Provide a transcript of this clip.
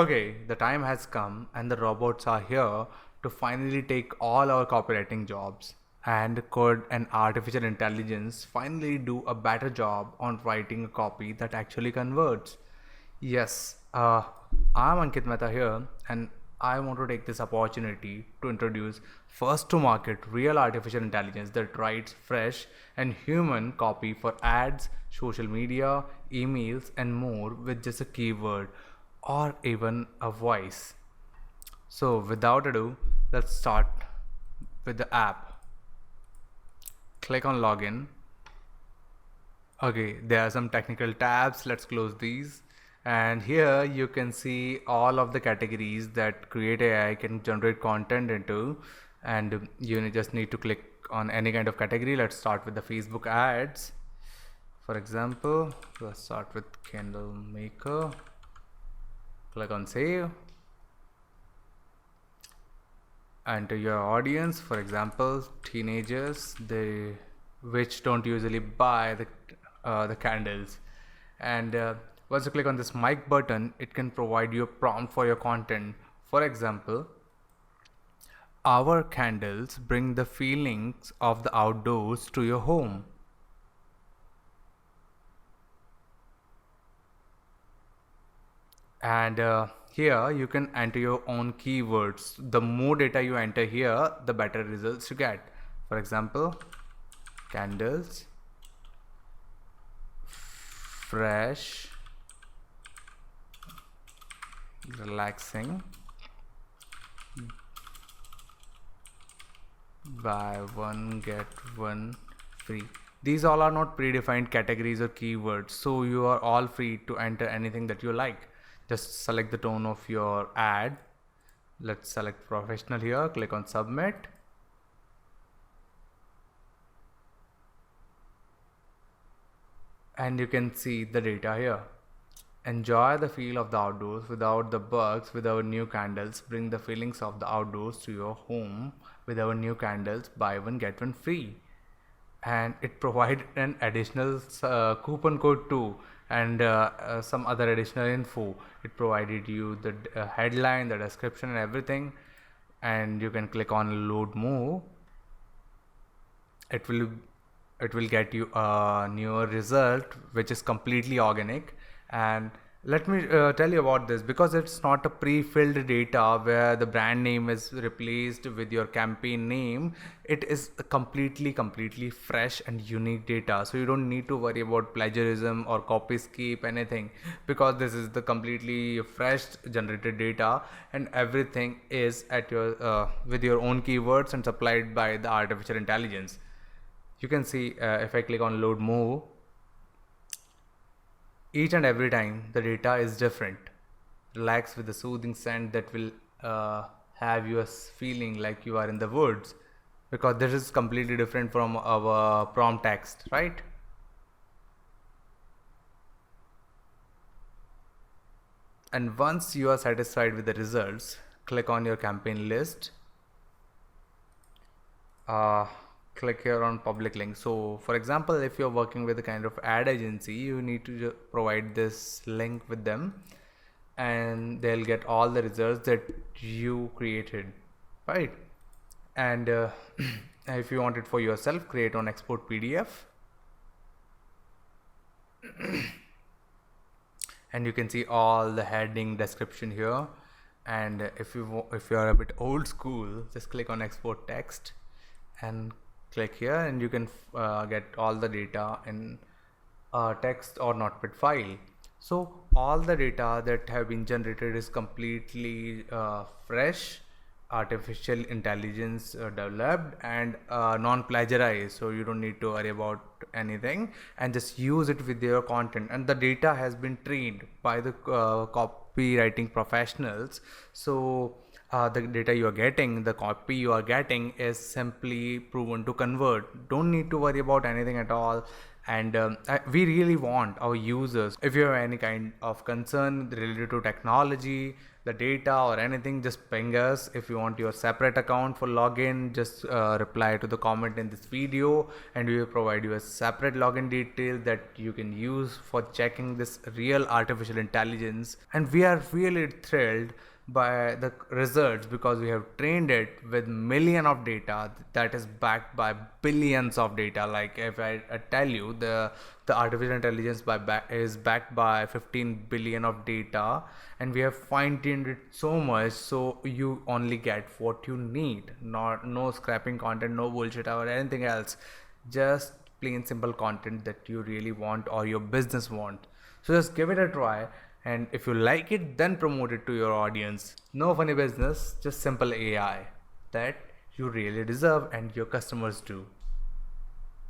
Okay, the time has come and the robots are here to finally take all our copywriting jobs. And could an artificial intelligence finally do a better job on writing a copy that actually converts? Yes, I'm Ankit Mehta here, and I want to take this opportunity to introduce first to market real artificial intelligence that writes fresh and human copy for ads, social media, emails, and more with just a keyword or even a voice. So, without ado, let's start with the app. Click on login. Okay, there are some technical tabs. Let's close these. And here you can see all of the categories that Create AI can generate content into. And you just need to click on any kind of category. Let's start with the Facebook ads. For example, let's start with candle maker. Click on save. Enter your audience, for example, teenagers, they which don't usually buy the candles. And once you click on this mic button, it can provide you a prompt for your content. For example, our candles bring the feelings of the outdoors to your home. And here you can enter your own keywords. The more data you enter here, the better results you get. For example, candles, fresh, relaxing, buy one get one free. These all are not predefined categories or keywords, so you are all free to enter anything that you like. Just select the tone of your ad. Let's select professional here, click on submit. And you can see the data here. Enjoy the feel of the outdoors without the bugs with our new candles. Bring the feelings of the outdoors to your home with our new candles. Buy one get one free. And it provided an additional coupon code too, and some other additional info. It provided you the headline, the description, and everything. And you can click on load more. It will get you a newer result which is completely organic. And let me tell you about this, because it's not a pre-filled data where the brand name is replaced with your campaign name. It is a completely fresh and unique data, so you don't need to worry about plagiarism or copyscape anything, because this is the completely fresh generated data, and everything is at your with your own keywords and supplied by the artificial intelligence. You can see if I click on load more, each and every time the data is different. Relax with the soothing scent that will have you feeling like you are in the woods, because this is completely different from our prompt text, right? And once you are satisfied with the results, click on your campaign list. Click here on public link. So for example, if you're working with a kind of ad agency, you need to provide this link with them, and they'll get all the results that you created, right? And if you want it for yourself, create on export PDF. And you can see all the heading description here. And if you are a bit old school, just click on export text and click here, and you can get all the data in text or notepad file. So all the data that have been generated is completely fresh, artificial intelligence developed, and non-plagiarized, so you don't need to worry about anything, and just use it with your content. And the data has been trained by the copywriting professionals. So the data you are getting, the copy you are getting is simply proven to convert. Don't need to worry about anything at all. And we really want our users, if you have any kind of concern related to technology, the data or anything, just ping us. If you want your separate account for login, just reply to the comment in this video, and we will provide you a separate login detail that you can use for checking this real artificial intelligence. And we are really thrilled by the results, because we have trained it with million of data that is backed by billions of data. Like if I tell you, the artificial intelligence is backed by 15 billion of data, and we have fine-tuned it so much so you only get what you need, not no scrapping content, no bullshit or anything else, just plain simple content that you really want or your business want. So just give it a try, and if you like it, then promote it to your audience. No funny business, just simple AI that you really deserve and your customers do.